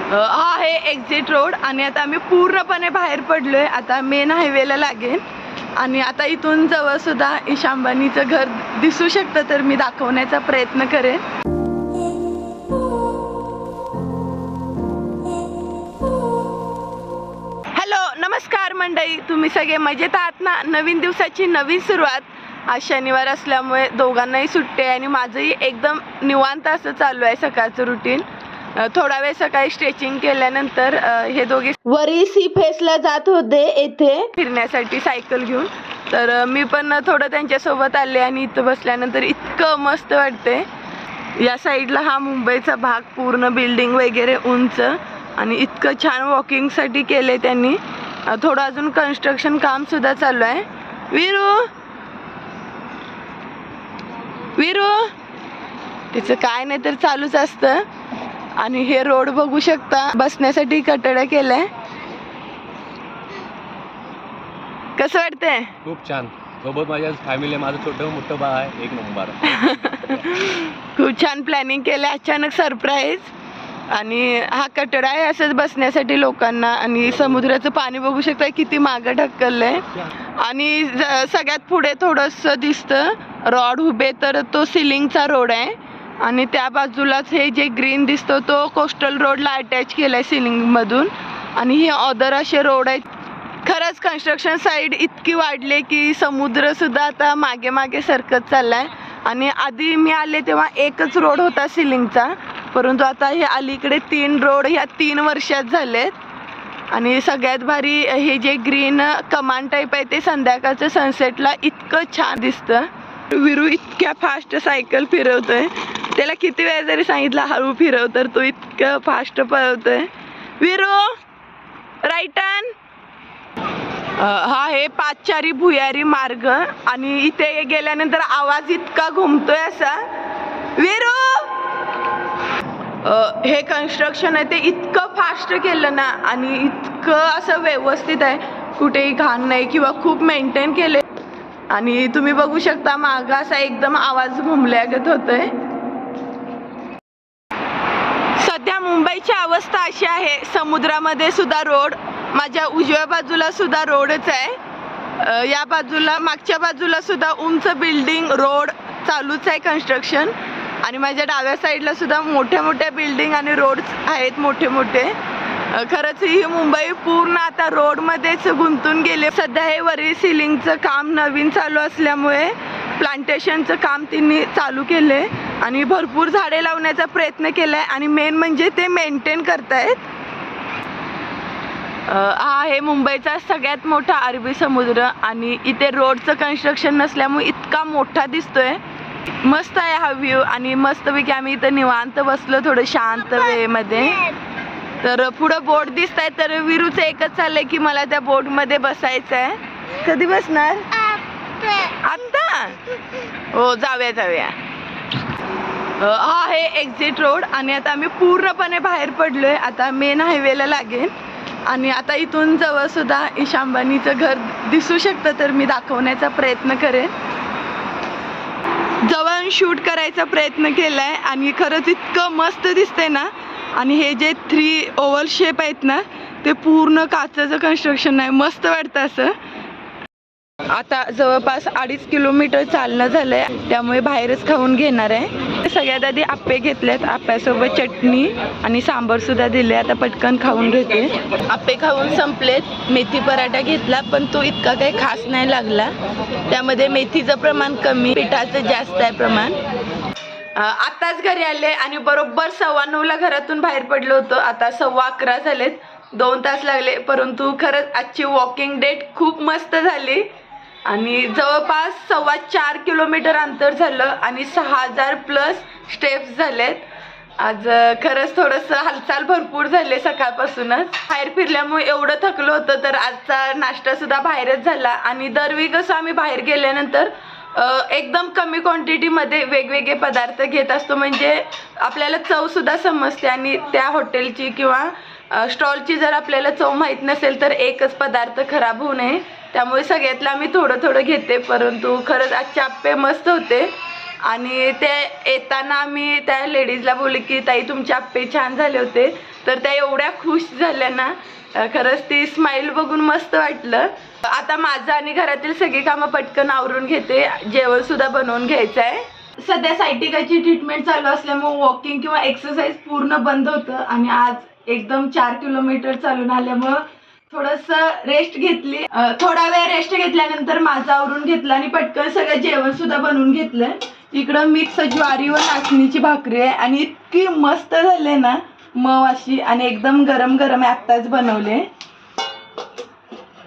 हा आहे exit road आणि आता आम्ही पूर्णपणे बाहेर पडलोय. आता मेन हायवेला लागेल आणि आता इथून जवळ सुद्धा ईशा अंबानीचं घर दिसू शकतं, तर मी दाखवण्याचा प्रयत्न करेन. हॅलो, नमस्कार मंडळी, तुम्ही सगळे मजेत आहात ना? नवीन दिवसाची नवीन सुरुवात. आज शनिवार असल्यामुळे दोघांनाही सुट्टी आहे आणि माझंही एकदम निवांत असं चालू आहे सकाळचं रुटीन. थोडा वेळ सकाळी स्ट्रेचिंग केल्यानंतर हे दोघे वरी सी फेसला जात होते येथे फिरण्यासाठी सायकल घेऊन. तर मी पण थोडं त्यांच्यासोबत आले आणि इथं बसल्यानंतर इतकं मस्त वाटते. या साईडला हा मुंबईचा भाग, पूर्ण बिल्डिंग वगैरे उंच आणि इतकं छान वॉकिंगसाठी केले त्यांनी. थोडं अजून कन्स्ट्रक्शन काम सुद्धा चालू आहे. वीरू वीरू तिचं काय नाही तर चालूच असतं. आणि हे रोड बघू शकता, बसण्यासाठी कटडा केलाय. कसं वाटतंय? खूप छान. सोबत माझ्या फॅमिली, माझं छोटं मोठं बाळ आहे. एक नंबर. खूप छान प्लॅनिंग केलंय, अचानक सरप्राईज. आणि हा कटडा आहे असंच बसण्यासाठी लोकांना. आणि समुद्राचं पाणी बघू शकता किती मागं ढकललंय. आणि सगळ्यात पुढे थोडंसं दिसतं रॉड उभे, तर तो सिलिंगचा रोड आहे. आणि त्या बाजूलाच हे जे ग्रीन दिसतो तो कोस्टल रोडला अटॅच केलाय सिलिंग मधून. आणि हे अदर असे रोड आहेत. खरंच कन्स्ट्रक्शन साईड इतकी वाढले की समुद्र सुद्धा आता मागे मागे सरकत चाललाय. आणि आधी मी आले तेव्हा एकच रोड होता सिलिंगचा, परंतु आता हे अलीकडे 3 रोड ह्या 3 वर्षात झालेत. आणि सगळ्यात भारी हे जे ग्रीन कमान टाईप आहे ते संध्याकाळचं सनसेटला इतकं छान दिसतं. वीरू इतक्या फास्ट सायकल फिरवतोय. त्याला किती वेळा जरी सांगितलं हळू फिरव तर तो इतकं फास्ट पळवतोय. Veeru right turn. हा आहे पादचारी भुयारी मार्ग आणि इथे गेल्यानंतर आवाज इतका घुमतोय असा. वीरू हे कन्स्ट्रक्शन आहे ते इतकं फास्ट केलं ना आणि इतकं असं व्यवस्थित आहे, कुठेही घाण नाही किंवा खूप मेंटेन केले. आणि तुम्ही बघू शकता मागं असा एकदम आवाज घुमल्यागत होतोय. सध्या मुंबईची अवस्था अशी आहे, समुद्रामध्ये सुद्धा रोड, माझ्या उजव्या बाजूला सुद्धा रोडच आहे. या बाजूला मागच्या बाजूला सुद्धा उंच बिल्डिंग, रोड चालूच आहे कन्स्ट्रक्शन. आणि माझ्या डाव्या साईडला सुद्धा मोठ्या मोठ्या बिल्डिंग आणि रोड्स आहेत मोठे मोठे. खरंच ही मुंबई पूर्ण आता रोडमध्येच गुंतून गेले. सध्या हे वरी सिलिंगचं काम नवीन चालू असल्यामुळे प्लांटेशनचं काम त्यांनी चालू केले आणि भरपूर झाडे लावण्याचा प्रयत्न केलाय. आणि मेन म्हणजे ते मेंटेन करतायत. हा आहे मुंबईचा सगळ्यात मोठा अरबी समुद्र आणि इथे रोडचं कन्स्ट्रक्शन नसल्यामुळे इतका मोठा दिसतोय. मस्त आहे हा व्ह्यू. आणि मस्तपैकी आम्ही इथं निवांत बसलो थोडं शांत वेळेमध्ये. तर पुढं बोट दिसत आहे, तर वीरूचं एकच चाललंय की मला त्या बोट मध्ये बसायचं आहे. कधी बसणार? आता हो, जाऊया जाऊया. हा आहे एक्झिट रोड आणि आता आम्ही पूर्णपणे बाहेर पडलोय. आता मेन हायवेला लागेल आणि आता इथून जवळ सुद्धा ईशा अंबानीचं घर दिसू शकतं, तर मी दाखवण्याचा प्रयत्न करेन. जवळ शूट करायचा प्रयत्न केलाय आणि खरंच इतकं मस्त दिसतंय ना. आणि हे जे 3 ओव्हल शेप आहेत ना ते पूर्ण काचेचं कन्स्ट्रक्शन आहे, मस्त वाटतं असं. आता जवळपास 2.5 किलोमीटर चालणं झालंय, त्यामुळे बाहेरच खाऊन घेणार आहे. सगळ्यात आधी आप्पे घेतलेत, आप्प्यासोबत चटणी आणि सांबर सुद्धा दिले. आता पटकन खाऊन घेते. आप्पे खाऊन संपलेत. मेथी पराठा घेतला पण तो इतका काही खास नाही लागला, त्यामध्ये मेथीचं प्रमाण कमी, पिठाचं जास्त आहे प्रमाण. आत्ताच घरी आले आणि बरोबर 9:15ला घरातून बाहेर पडलो होतो. आता 11:15 झालेत, 2 तास लागले. परंतु खरंच आजची वॉकिंग डेट खूप मस्त झाली आणि जवळपास 4.25 किलोमीटर अंतर झालं आणि 6000+ स्टेप्स झालेत. आज खरंच थोडंसं हालचाल भरपूर झाले सकाळपासूनच. बाहेर फिरल्यामुळे एवढं थकलो होतं, तर आजचा नाश्ता सुद्धा बाहेरच झाला. आणि दरवेळी कसं आम्ही बाहेर गेल्यानंतर एकदम कमी क्वांटिटीमध्ये वेगवेगळे पदार्थ घेत असतो, म्हणजे आपल्याला चव सुद्धा समजते. आणि त्या हॉटेलची किंवा स्टॉलची जर आपल्याला चव माहीत नसेल तर एकच पदार्थ खराब होऊ नये, त्यामुळे सगळ्यातलं आम्ही थोडं थोडं घेते. परंतु खरंच आजचे आप्पे मस्त होते. आणि ते येताना आम्ही त्या लेडीजला बोलले की ताई तुमचे आप्पे छान झाले होते, तर त्या एवढ्या खुश झाल्या ना, खरंच ती स्माईल बघून मस्त वाटलं. आता माझं आणि घरातील सगळी कामं पटकन आवरून घेते, जेवण सुद्धा बनवून घ्यायचं आहे. सध्या सायटिकाची ट्रीटमेंट चालू असल्यामुळे वॉकिंग किंवा एक्सरसाइज पूर्ण बंद होतं आणि आज एकदम 4 किलोमीटर चालून आल्यामुळं थोडंसं रेस्ट घेतली. थोडा वेळ रेस्ट घेतल्यानंतर माझं आवरून घेतलं आणि पटकन सगळं जेवण सुद्धा बनवून घेतलं. इकडं मिक्स ज्वारी व नाचणीची भाकरी आहे आणि इतकी मस्त झाली ना, मऊ अशी, आणि एकदम गरम गरम आत्ताच बनवले.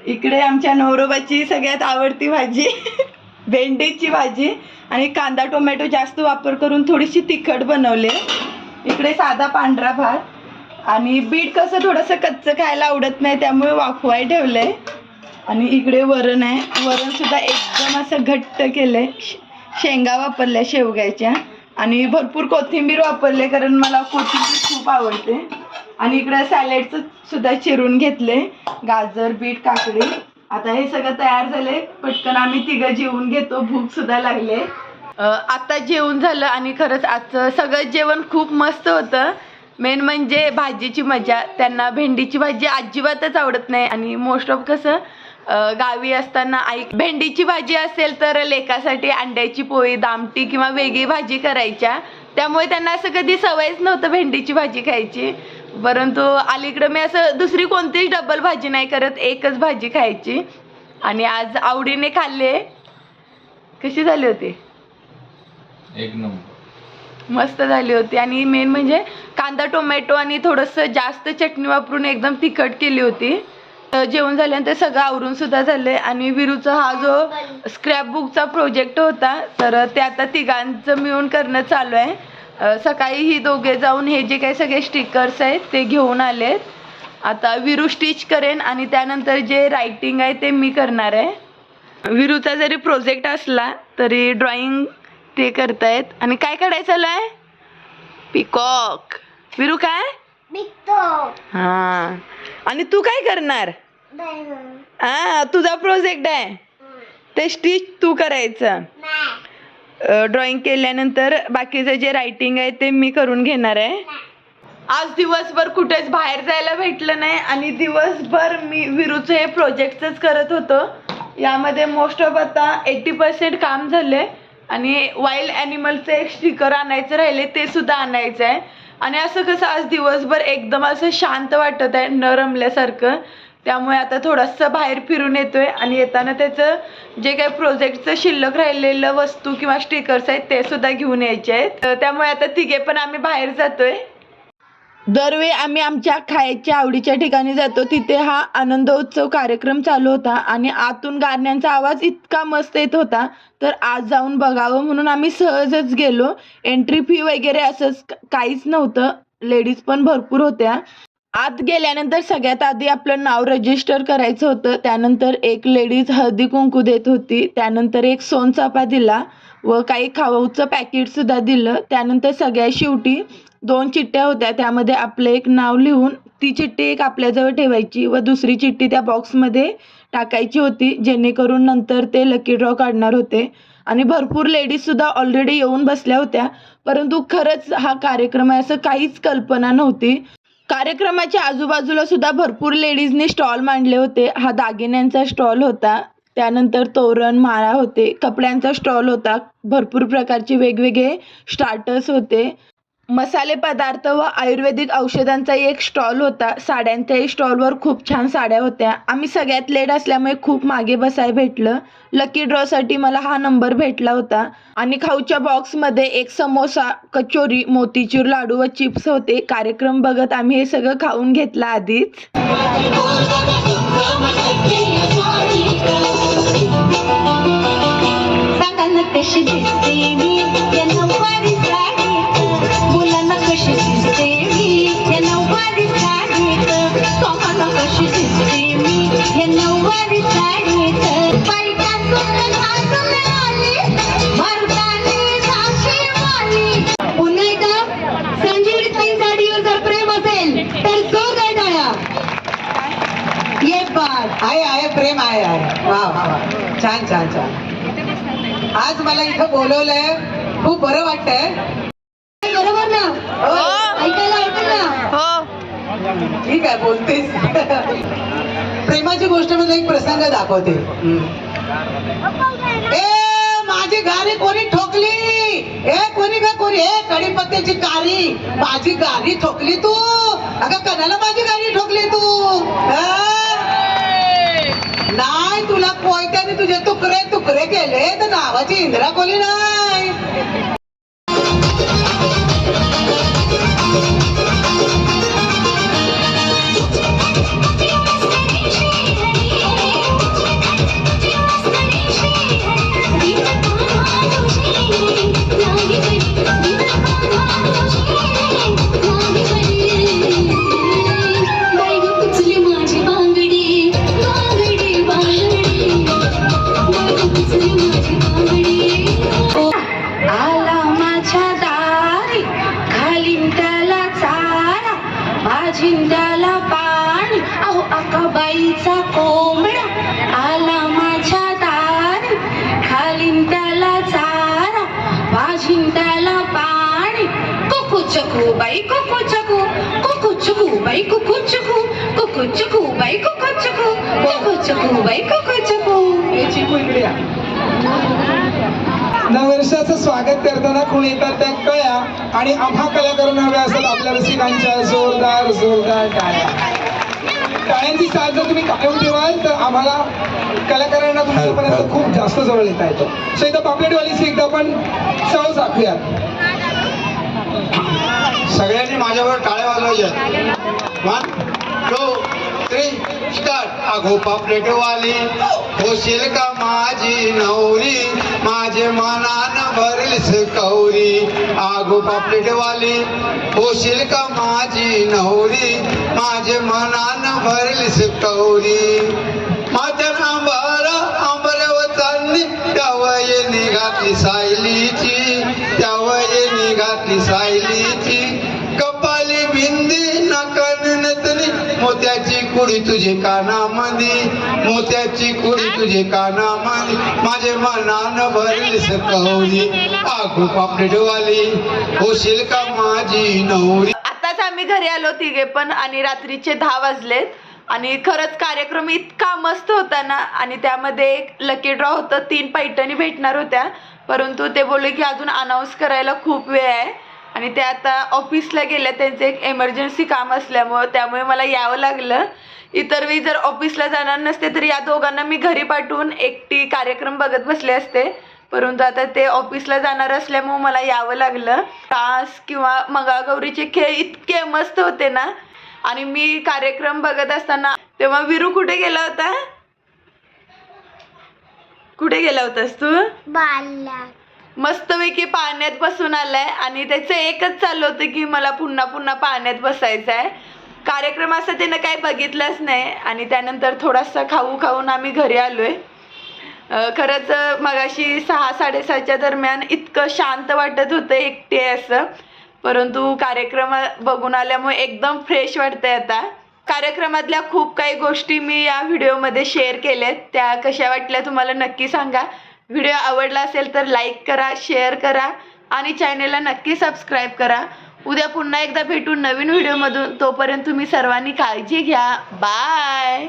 इकडे आमच्या नवरोबाची सगळ्यात आवडती भाजी भेंडीची भाजी आणि कांदा टोमॅटो जास्त वापर करून थोडीशी तिखट बनवले. इकडे साधा पांढरा भात आणि बीट कसं थोडंसं कच्चं खायला आवडत नाही त्यामुळे वाफवाय ठेवलंय. आणि इकडे वरण आहे, वरण सुद्धा एकदम असं घट्ट केलंय. शेंगा वापरल्या शेवग्याच्या आणि भरपूर कोथिंबीर वापरले कारण मला कोथिंबीर खूप आवडते. आणि इकडे सॅलेडचं सुद्धा चिरून घेतले, गाजर बीट काकडी. आता हे सगळं तयार झाले, पटकन आम्ही तिघं जेवून घेतो, भूक सुद्धा लागले. आता जेवून झालं आणि खरंच आजचं सगळं जेवण खूप मस्त होतं. मेन म्हणजे भाजीची मजा. त्यांना भेंडीची भाजी अजिबातच आवडत नाही आणि मोस्ट ऑफ कसं गावी असताना आई भेंडीची भाजी असेल तर लेकासाठी अंड्याची पोळी, दामटी किंवा वेगळी भाजी करायच्या, त्यामुळे त्यांना असं कधी सवयच नव्हतं भेंडीची भाजी खायची. परंतु अलीकडं मी असं दुसरी कोणतीच डबल भाजी नाही करत, एकच भाजी खायची आणि आज आवडीने खाल्ले. कशी झाली होती? एक नंबर मस्त झाली होती. आणि मेन म्हणजे कांदा टोमॅटो आणि थोडंसं जास्त चटणी वापरून एकदम तिखट केली होती. जेवण झाल्यानंतर सगळं आवरून सुद्धा झाले आणि विरूचा हा जो स्क्रॅपबुकचा प्रोजेक्ट होता तर ते आता तिघांचं मिळून करणं चालू आहे. सकाळी ही दोघे जाऊन हे जे काही सगळे स्टिकर्स आहेत ते घेऊन आलेत. आता विरू स्टिच करेन आणि त्यानंतर जे रायटिंग आहे ते मी करणार आहे. विरूचा जरी प्रोजेक्ट असला तरी ड्रॉइंग ते करतायत. आणि काय काढायचं आहे? पिकॉक. विरू काय? हां. आणि तू काय करणार? तुझा प्रोजेक्ट आहे ते स्टिच तू करायचं. ड्रॉइंग केल्यानंतर बाकीचं जे रायटिंग आहे ते मी करून घेणार आहे. आज दिवसभर कुठेच बाहेर जायला भेटलं नाही आणि दिवसभर मी विरूचं हे प्रोजेक्टच करत होतो. यामध्ये मोस्ट ऑफ आता 80% काम झाले आणि वाईल्ड ॲनिमलचं एक स्टिकर आणायचं राहिले, ते सुद्धा आणायचं आहे. आणि असं कसं आज दिवसभर एकदम असं शांत वाटत आहे, न रमल्यासारखं. त्यामुळे आता थोडंसं बाहेर फिरून येतोय आणि येताना त्याचं जे काही प्रोजेक्टचं शिल्लक राहिलेलं वस्तू किंवा स्टिकर्स आहेत ते सुद्धा घेऊन यायचे आहेत. त्यामुळे आता तिघे पण आम्ही बाहेर जातोय. दरवेळी आम्ही आमच्या खायच्या आवडीच्या ठिकाणी जातो, तिथे हा आनंदोत्सव कार्यक्रम चालू होता आणि आतून गाण्यांचा आवाज इतका मस्त येत होता, तर आज जाऊन बघावं म्हणून आम्ही सहजच गेलो. एंट्री फी वगैरे असंच काहीच नव्हतं, लेडीज पण भरपूर होत्या. आत गेल्यानंतर सगळ्यात आधी आपलं नाव रजिस्टर करायचं होतं. त्यानंतर एक लेडीज हळदी कुंकू देत होती, त्यानंतर एक सोनचाफा दिला व काही खाऊचं पॅकेटसुद्धा दिलं. त्यानंतर सगळ्या शेवटी 2 चिठ्ठ्या होत्या, त्यामध्ये आपलं एक नाव लिहून ती चिठ्ठी एक आपल्याजवळ ठेवायची व दुसरी चिठ्ठी त्या बॉक्समध्ये टाकायची होती, जेणेकरून नंतर ते लकी ड्रॉ काढणार होते. आणि भरपूर लेडीजसुद्धा ऑलरेडी येऊन बसल्या होत्या, परंतु खरंच हा कार्यक्रम आहे असं काहीच कल्पना नव्हती. कार्यक्रमाच्या आजूबाजूला सुद्धा भरपूर लेडीजने स्टॉल मांडले होते. हा दागिन्यांचा स्टॉल होता, त्यानंतर तोरण माळा होते, कपड्यांचा स्टॉल होता, भरपूर प्रकारचे वेगवेगळे स्टार्टर्स होते, मसाले पदार्थ व आयुर्वेदिक औषधांचा एक स्टॉल होता. साड्यांच्याही स्टॉलवर खूप छान साड्या होत्या. आम्ही सगळ्यात लेट असल्यामुळे खूप मागे बसायला भेटलं. लकी ड्रॉसाठी मला हा नंबर भेटला होता. आणि खाऊच्या बॉक्समध्ये एक समोसा, कचोरी, मोतीचूर लाडू व चिप्स होते. कार्यक्रम बघत आम्ही हे सगळं खाऊन घेतलं आधीच. पुन्हा एकदा संजीवनी ताईंसाठीवर जर प्रेम असेल तर जोरदार टाळ्या. ये बात आहे प्रेम आहे. वा वा वा, छान छान छान. आज मला इथं बोलवलंय खूप बरं वाटतंय बरोबर ना हो. ऐकायला आवडेल ना हो. ठीक आहे बोलतेस प्रेमाची गोष्ट म्हणजे एक प्रसंग दाखवते ए माझी गाडी कोणी ठोकली ए कोणी का कोणी ए कढीपत्त्याची कारी माझी गाडी ठोकली तू अगं कणाला माझी गाडी ठोकली तू नाही तुला कोयत्याने तुझे तुकडे तुकडे केले तर नावाची इंदिरा कोहली नाही आला माझ्या दारी घालीन त्याला चारा भाजीन त्याला पाणी अहो अकाबाईचा कोंबडा आला माझ्या दारी घालीन त्याला चारा भाजीन त्याला पाणी कुकू चकू बाई कुकू चकू कुकू चकू बाई कुकू चकू कुकू चकू बाई कुकू चकू कुकू चकू बाई कुकू चकू नववर्षाचं स्वागत करताना कोण येतात त्या कळ्या आणि आम्हा कलाकारांना हव्या असतात आपल्या रसिकांच्या जोरदार जोरदार टाळ्या टाळ्यांची साथ जर तुम्ही कायम ठेवाल तर आम्हाला कलाकारांना तुमच्यापर्यंत खूप जास्त जवळ येता येतो सो एकदा पापलेटवालीची एकदा आपण चव दाखवूयात सगळ्यांनी माझ्यावर टाळ्या वाजवायच्या 1 2 3 स्टार्ट अगो पापलेटवाली होशील का माझी नवरी माझे मनान भरेल कौरी आगो पापलेटवाली होशील का माझी नवरी माझे मनान भरेल कौरी माझ्या आंबऱ्यावर चालली त्यावये निघातली सायलीची त्यावये निघातली सायलीची कपाली बिंदी नाकान नतनी मोत्याची कुडी तुझे कानामध्ये मोत्याची कुडी तुझे कानामध्ये माझे मनान भरलीस कौरी आगो पापलेटवाली होशील का माझी नवरी. आताच आम्ही घरी आलो तिघे पण आणि रात्रीचे 10 वाजलेत आणि खरंच कार्यक्रम इतका मस्त होता ना आणि त्यामध्ये एक लकी ड्रॉ होतं 3 पैठणी भेटणार होत्या परंतु ते बोलले की अजून अनाऊन्स करायला खूप वेळ आहे आणि ते आता ऑफिसला गेल्या त्यांचं एक एमर्जन्सी काम असल्यामुळं त्यामुळे मला यावं लागलं. इतर वेळी जर ऑफिसला जाणार नसते तर या दोघांना मी घरी पाठवून एकटी कार्यक्रम बघत बसले असते परंतु आता ते ऑफिसला जाणार असल्यामुळे मला यावं लागलं. टास्क किंवा मंगळागौरीचे खेळ इतके मस्त होते ना आणि मी कार्यक्रम बघत असताना तेव्हा विरू कुठे गेला होता कुठे गेला होतास तू मस्तपैकी पाण्यात बसून आलाय आणि त्याचं एकच चाललं होतं की मला पुन्हा पुन्हा पाण्यात बसायचं आहे. कार्यक्रम असं त्यानं काही बघितलंच नाही आणि त्यानंतर थोडासा खाऊन आम्ही घरी आलोय. खरंच मगाशी 6-6:30च्या दरम्यान इतकं शांत वाटत होतं एकटे असं परंतु कार्यक्रम बघून आल्यामुळे एकदम फ्रेश वाटतंय. आता कार्यक्रमातल्या खूप काही गोष्टी मी या व्हिडिओमध्ये शेअर केल्यात त्या कशा वाटल्या तुम्हाला नक्की सांगा. व्हिडिओ आवडला असेल तर लाईक करा शेअर करा आणि चॅनेलला नक्की सबस्क्राईब करा. उद्या पुन्हा एकदा भेटू नवीन व्हिडिओमधून. तोपर्यंत तुम्ही सर्वांनी काळजी घ्या. बाय.